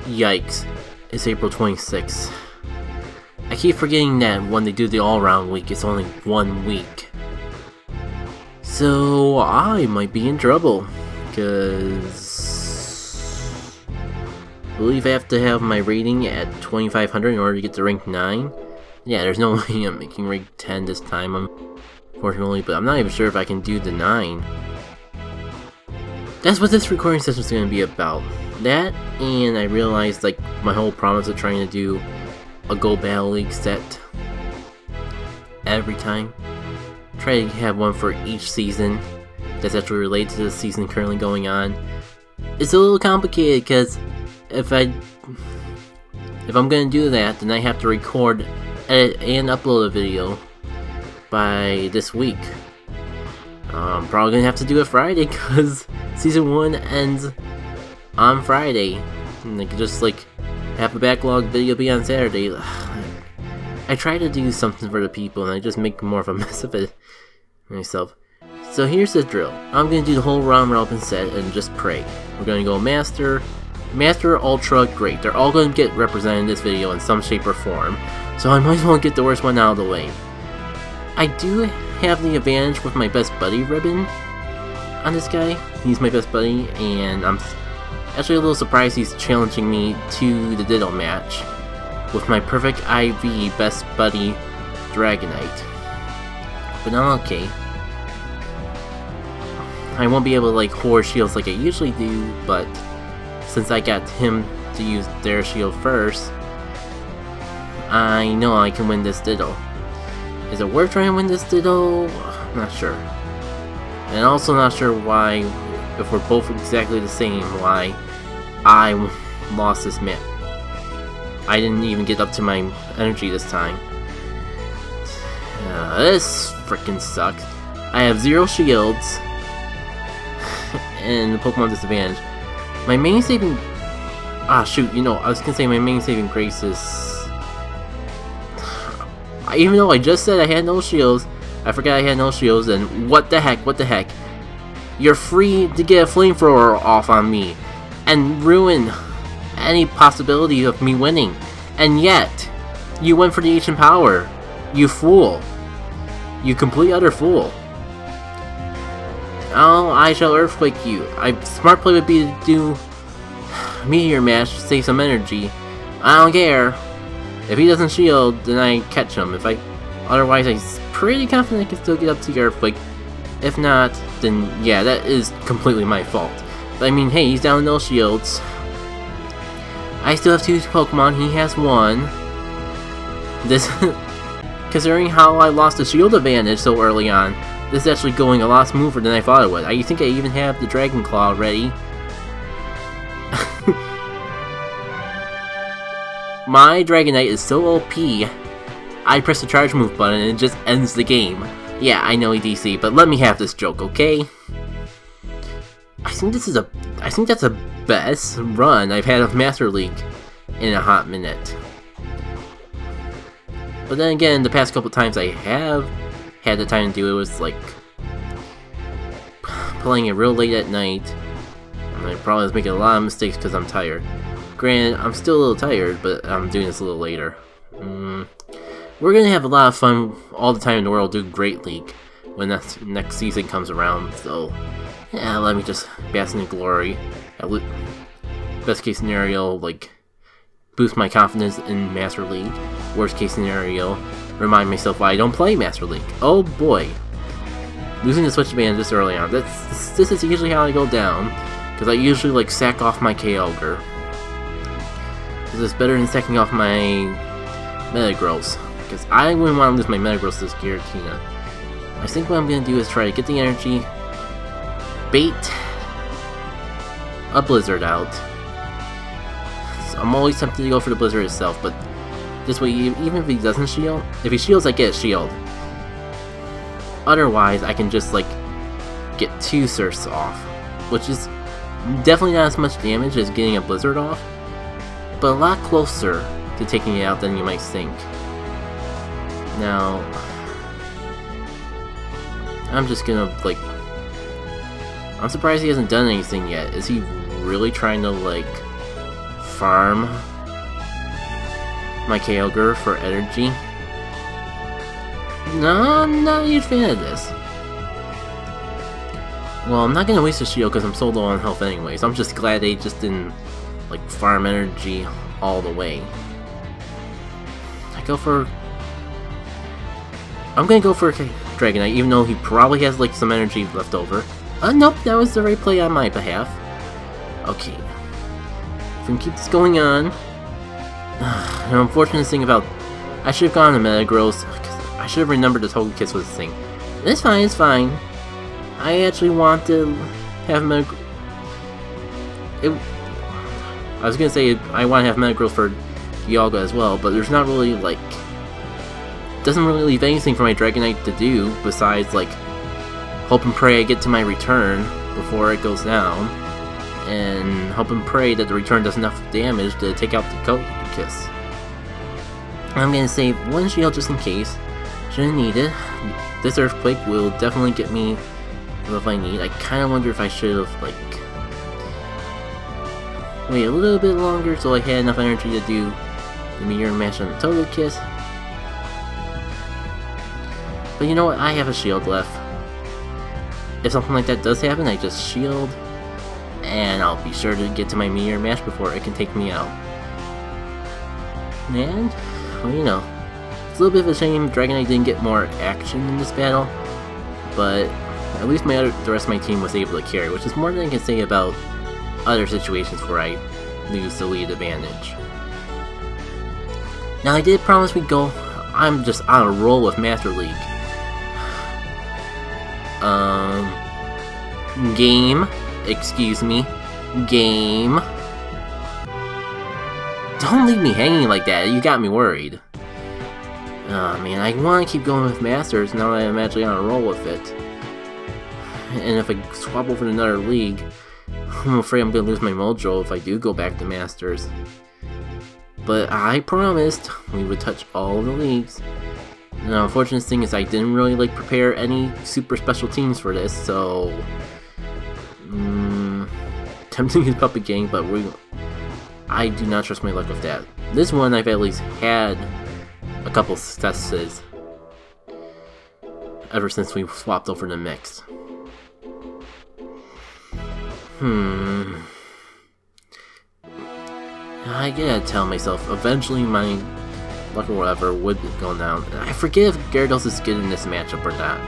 Yikes, it's April 26th. I keep forgetting that when they do the all-around week, it's only 1 week. So I might be in trouble, because I believe I have to have my rating at 2500 in order to get to rank 9. Yeah, there's no way I'm making rank 10 this time, unfortunately, but I'm not even sure if I can do the 9. That's what this recording session is going to be about. That, and I realized like my whole promise of trying to do a Go Battle League set every time. Try to have one for each season that's actually related to the season currently going on. It's a little complicated because if I'm gonna do that, then I have to record, edit, and upload a video by this week. I'm probably gonna have to do it Friday because season 1 ends on Friday, and I could just like have a backlog video be on Saturday. I try to do something for the people, and I just make more of a mess of it myself. So here's the drill. I'm gonna do the whole round robin set and just pray. We're gonna go Master, Ultra, Great. They're all gonna get represented in this video in some shape or form, so I might as well get the worst one out of the way. I do have the advantage with my best buddy ribbon on this guy. He's my best buddy, and I'm actually a little surprised he's challenging me to the Ditto match with my perfect IV best buddy Dragonite. But I'm okay. I won't be able to like hoard shields like I usually do, but since I got him to use their shield first, I know I can win this Ditto. Is it worth trying to win this Ditto? Not sure. And also not sure why, if we're both exactly the same, why I lost this map. I didn't even get up to my energy this time. This freaking sucks. I have 0 shields and the Pokemon disadvantage. My main saving... shoot, you know, I was gonna say my main saving grace is... Even though I just said I had no shields, I forgot I had no shields, and what the heck? You're free to get a flamethrower off on me and ruin any possibility of me winning. And yet, you went for the ancient power. You fool. You complete utter fool. Oh, I shall earthquake you. Smart play would be to do Meteor Mash to save some energy. I don't care. If he doesn't shield, then I catch him. Otherwise, I'm pretty confident I can still get up to the earthquake. If not, then yeah, that is completely my fault. But I mean, hey, he's down no shields. I still have 2 Pokemon, he has 1. This, considering how I lost the shield advantage so early on, this is actually going a lot smoother than I thought it would. I think I even have the Dragon Claw ready. My Dragonite is so OP, I press the charge move button and it just ends the game. Yeah, I know EDC, but let me have this joke, okay? I think that's the best run I've had of Master League in a hot minute. But then again, the past couple times I have had the time to do it was like playing it real late at night. And I probably was making a lot of mistakes because I'm tired. Granted, I'm still a little tired, but I'm doing this a little later. We're gonna have a lot of fun all the time in the world doing Great League when that next season comes around, so yeah, let me just bask in glory. Best case scenario, like, boost my confidence in Master League. Worst case scenario, remind myself why I don't play Master League. Oh boy. Losing the Switch Band this early on, this is usually how I go down, because I usually like sack off my Kyogre. This is better than sacking off my Metagross, because I wouldn't want to lose my Metagross to this Giratina. I think what I'm going to do is try to get the energy, bait a Blizzard out. So I'm always tempted to go for the Blizzard itself, but this way, even if he doesn't shield, if he shields, I get a shield. Otherwise, I can just like get 2 Surfs off, which is definitely not as much damage as getting a Blizzard off, but a lot closer to taking it out than you might think. Now, I'm just gonna like... I'm surprised he hasn't done anything yet. Is he really trying to like farm my Kyogre for energy. No, I'm not a huge fan of this. Well, I'm not gonna waste a shield because I'm so low on health anyway, so I'm just glad they just didn't like farm energy all the way. I'm gonna go for Dragonite, even though he probably has like some energy left over. Nope, that was the right play on my behalf. Okay. If we can keep this going on. The unfortunate thing about... I should have gone to Metagross. I should have remembered the Togekiss was the thing. It's fine, it's fine. I actually want to have Metagross... I was gonna say I want to have Metagross for Dialga as well, but there's not really like... doesn't really leave anything for my Dragonite to do besides like hope and pray I get to my return before it goes down, and hope and pray that the return does enough damage to take out the Togekiss. I'm gonna save one shield just in case. Shouldn't need it. This Earthquake will definitely get me what I need. I kind of wonder if I should have like wait a little bit longer so I had enough energy to do the Meteor Mash on the Togekiss. But you know what, I have a shield left. If something like that does happen, I just shield, and I'll be sure to get to my Meteor Mash before it can take me out. And, well, you know, it's a little bit of a shame Dragonite didn't get more action in this battle, but at least the rest of my team was able to carry, which is more than I can say about other situations where I lose the lead advantage. Now, I did promise we'd go. I'm just on a roll with Master League. Game. Excuse me. Game. Don't leave me hanging like that, you got me worried. Oh man, I want to keep going with Masters now that I'm actually on a roll with it. And if I swap over to another league, I'm afraid I'm gonna lose my mojo if I do go back to Masters. But I promised we would touch all the leagues. The unfortunate thing is I didn't really like prepare any super special teams for this, so tempting to use Puppet Gang, but I do not trust my luck with that. This one I've at least had a couple successes ever since we swapped over to mix. I gotta tell myself, eventually my luck or whatever would go down. And I forget if Gyarados is good in this matchup or not.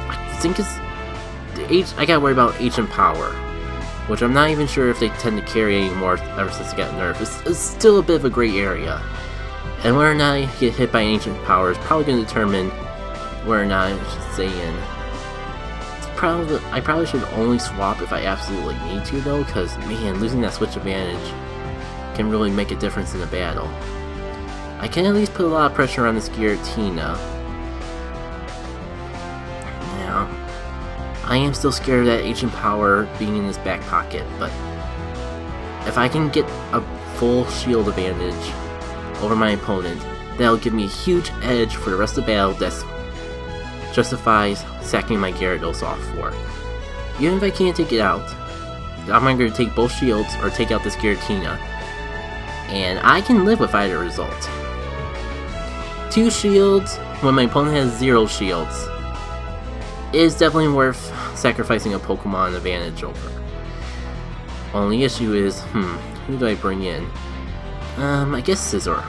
I think it's... I gotta worry about Ancient Power, which I'm not even sure if they tend to carry anymore ever since it got nerfed. It's still a bit of a gray area. And whether or not I get hit by Ancient Power is probably going to determine whether or not I should stay in. I probably should only swap if I absolutely need to though, because man, losing that switch advantage can really make a difference in a battle. I can at least put a lot of pressure on this Giratina. Now, I am still scared of that Ancient Power being in this back pocket, but if I can get a full shield advantage over my opponent, that'll give me a huge edge for the rest of the battle that justifies sacking my Gyarados off for. Even if I can't take it out, I'm either going to take both shields or take out this Giratina, and I can live with either result. 2 shields when my opponent has 0 shields is definitely worth sacrificing a Pokemon advantage over. Only issue is, who do I bring in? I guess Scizor.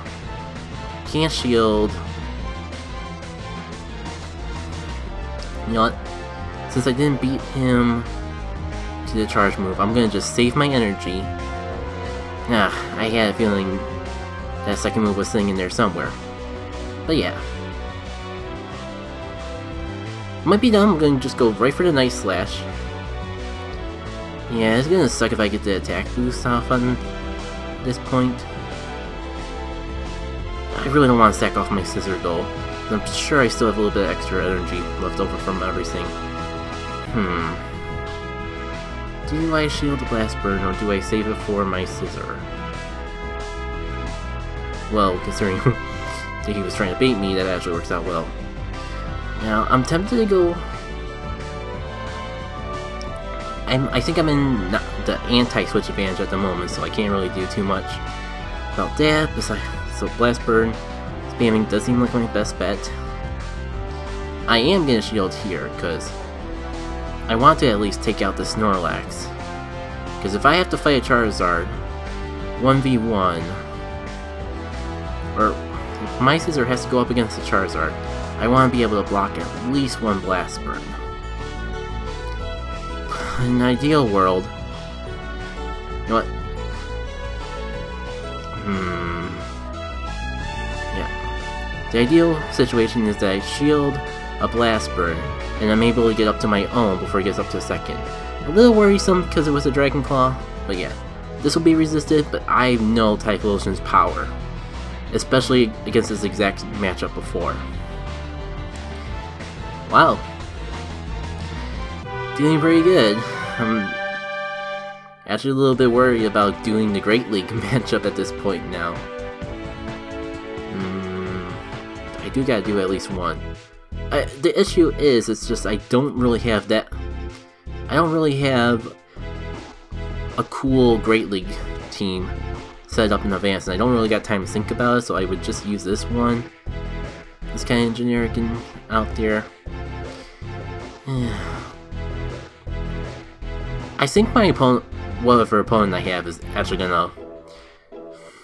Can't shield. You know what? Since I didn't beat him to the charge move, I'm gonna just save my energy. I had a feeling that second move was sitting in there somewhere. But yeah. Might be done, I'm gonna just go right for the Night Slash. Yeah, it's gonna suck if I get the attack boost off on this point. I really don't want to sack off my Scizor though. I'm sure I still have a little bit of extra energy left over from everything. Do I shield the Blast Burn or do I save it for my Scizor? Well, considering that he was trying to bait me, that actually works out well. Now, I'm tempted to go... I think I'm in the anti-switch advantage at the moment, so I can't really do too much about that. Besides, so Blast Burn spamming does seem like my best bet. I am gonna shield here, because I want to at least take out the Snorlax. Because if I have to fight a Charizard 1v1, or if my Scizor has to go up against a Charizard, I want to be able to block at least one Blast Burn. In an ideal world, you know what? Yeah. The ideal situation is that I shield a Blast Burn, and I'm able to get up to my own before it gets up to second. A little worrisome because it was a Dragon Claw, but yeah. This will be resisted, but I know Typhlosion's power, especially against this exact matchup before. Wow. Doing pretty good. I'm actually a little bit worried about doing the Great League matchup at this point now. I do gotta do at least one. The issue is, it's just I don't really have that. I don't really have a cool Great League team set up in advance, and I don't really got time to think about it, so I would just use this one. This kind of generic and out there. I think my opponent, whatever opponent I have, is actually gonna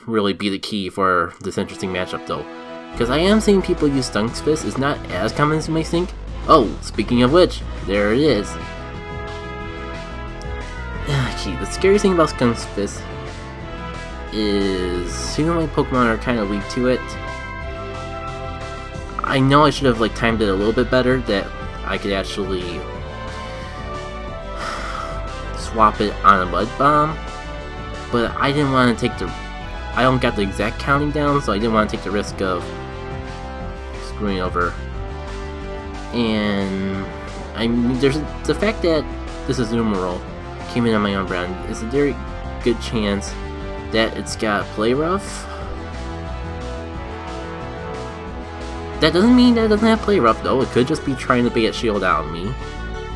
really be the key for this interesting matchup though. Because I am seeing people use Stunfisk. It's not as common as you may think. Oh, speaking of which, there it is. Okay, the scary thing about Stunfisk is even my Pokemon are kind of weak to it. I know I should have like timed it a little bit better, that I could actually swap it on a Mud Bomb, but I didn't want to take the. I don't got the exact counting down, so I didn't want to take the risk of screwing over. And I mean, there's the fact that this Azumarill came in on my Umbreon is a very good chance that it's got Play Rough. That doesn't mean that it doesn't have Play Rough though. It could just be trying to bait Shield out on me.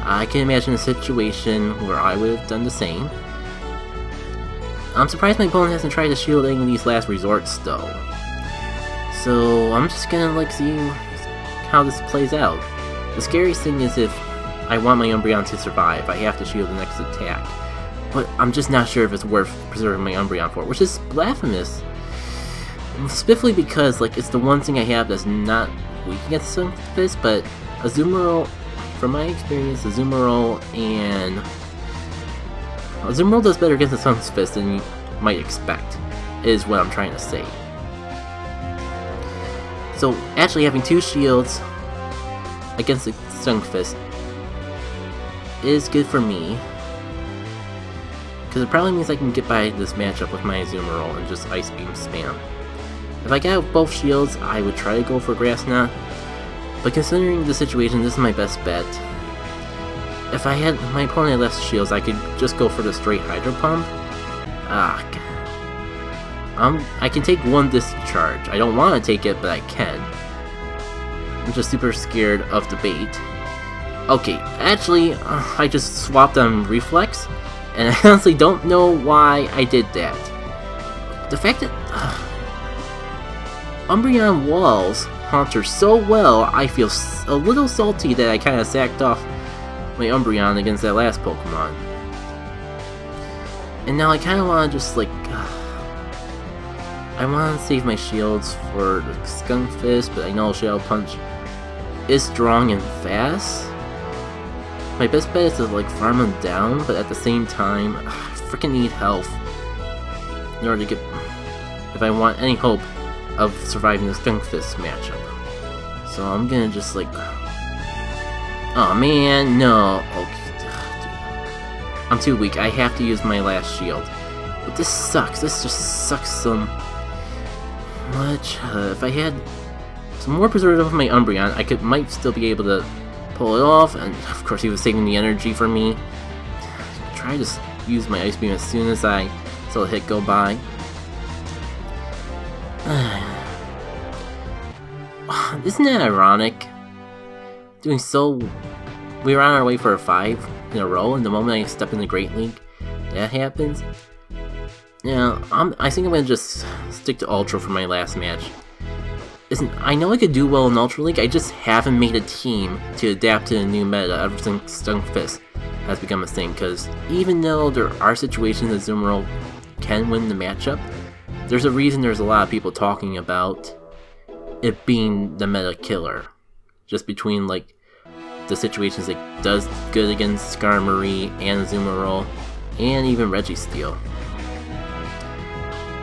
I can imagine a situation where I would have done the same. I'm surprised my opponent hasn't tried to shield any of these last resorts though. So I'm just gonna like see how this plays out. The scariest thing is if I want my Umbreon to survive, I have to shield the next attack. But I'm just not sure if it's worth preserving my Umbreon for, which is blasphemous. Specifically because like it's the one thing I have that's not weak against Stunfisk, but Azumarill, from my experience, Azumarill does better against the Stunfisk than you might expect, is what I'm trying to say. So actually having two shields against the Stunfisk is good for me, because it probably means I can get by this matchup with my Azumarill and just Ice Beam spam. If I got both shields, I would try to go for Grass Knot, but considering the situation, this is my best bet. If I had my opponent had less shields, I could just go for the straight Hydro Pump. I can take one discharge. I don't want to take it, but I can. I'm just super scared of the bait. Okay, actually, I just swapped on Reflex, and I honestly don't know why I did that. The fact that Umbreon walls Haunter so well, I feel a little salty that I kind of sacked off my Umbreon against that last Pokemon. And now I kind of want to just like... I want to save my shields for the Stunfisk, but I know Shadow Punch is strong and fast. My best bet is to like farm them down, but at the same time, I freaking need health in order to get... if I want any hope of surviving the Stunfisk matchup. So I'm gonna just like... oh man, no. Okay. I'm too weak. I have to use my last shield. But this sucks. This just sucks so much. If I had some more preservative of my Umbreon, I might still be able to pull it off. And of course he was saving the energy for me. Try to use my Ice Beam as soon as I saw the hit go by. Isn't that ironic? Doing so... we were on our way for a 5 in a row, and the moment I step in the Great League, that happens, yeah, I think I'm gonna just stick to Ultra for my last match. I know I could do well in Ultra League, I just haven't made a team to adapt to the new meta ever since Stunfisk has become a thing, because even though there are situations that Azumarill can win the matchup, there's a reason there's a lot of people talking about it being the meta killer. Just between like the situations it does good against Skarmory and Azumarill, and even Registeel.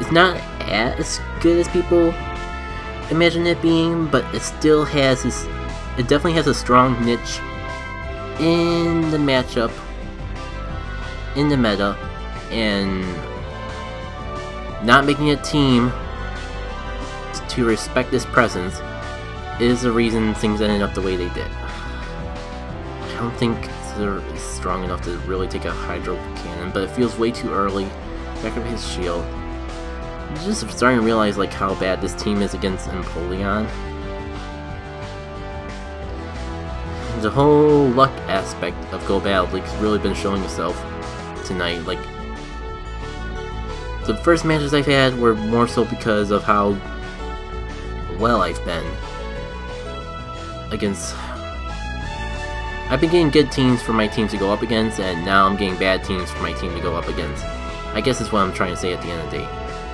It's not as good as people imagine it being, but it still has this. It definitely has a strong niche in the matchup, in the meta, and not making a team to respect this presence is the reason things ended up the way they did. I don't think Scizor is strong enough to really take a Hydro Cannon, but it feels way too early. Back up his shield. I'm just starting to realize like how bad this team is against Empoleon. The whole luck aspect of Go Battle League has really been showing itself tonight. Like, the first matches I've had were more so because of how well I've been against. I've been getting good teams for my team to go up against, and now I'm getting bad teams for my team to go up against. I guess that's what I'm trying to say at the end of the day.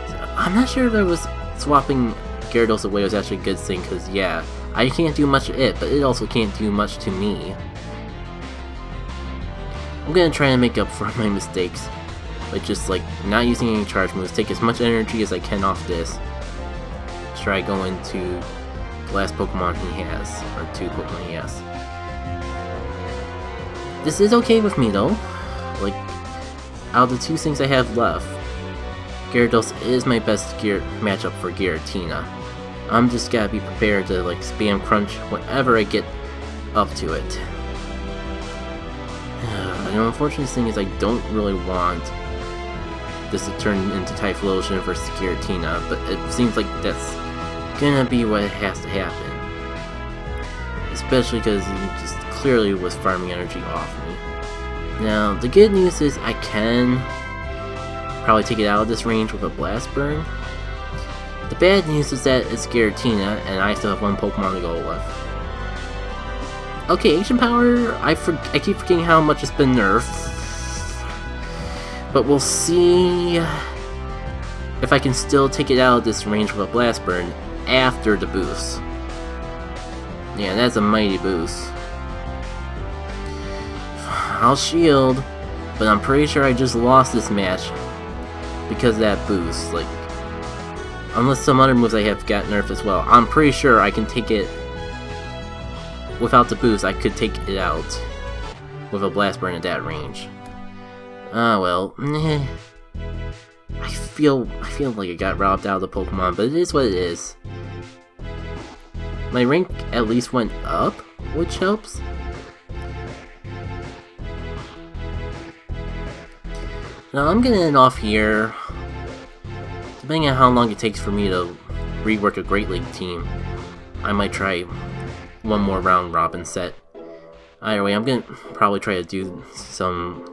So, I'm not sure if I was swapping Gyarados away was actually a good thing, because yeah, I can't do much to it, but it also can't do much to me. I'm gonna try to make up for my mistakes by just like not using any charge moves, take as much energy as I can off this. Try going to the last Pokemon he has, or 2 Pokemon he has. This is okay with me though. Like, out of the 2 things I have left, Gyarados is my best matchup for Giratina. I'm just gotta be prepared to like spam crunch whenever I get up to it. The unfortunate thing is I don't really want this to turn into Typhlosion versus Giratina, but it seems like that's gonna be what has to happen. Especially because he just clearly was farming energy off me. Now, the good news is I can probably take it out of this range with a Blast Burn. The bad news is that it's Giratina, and I still have 1 Pokemon to go with. Okay, Ancient Power, I keep forgetting how much it's been nerfed. But we'll see if I can still take it out of this range with a Blast Burn after the boost. Yeah, that's a mighty boost. I'll shield, but I'm pretty sure I just lost this match because of that boost. Like, unless some other moves I have got nerfed as well. I'm pretty sure I can take it without the boost. I could take it out with a Blast Burn at that range. Well, I feel like I got robbed out of the Pokemon, but it is what it is. My rank at least went up, which helps. Now I'm gonna end off here. Depending on how long it takes for me to rework a Great League team, I might try one more round robin set. Either way, I'm gonna probably try to do some.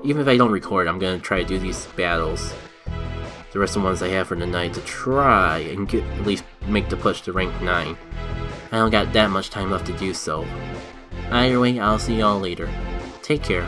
Even if I don't record, I'm gonna try to do these battles, the rest of the ones I have for the night, to try and at least make the push to rank 9. I don't got that much time left to do so. Either way, I'll see y'all later. Take care.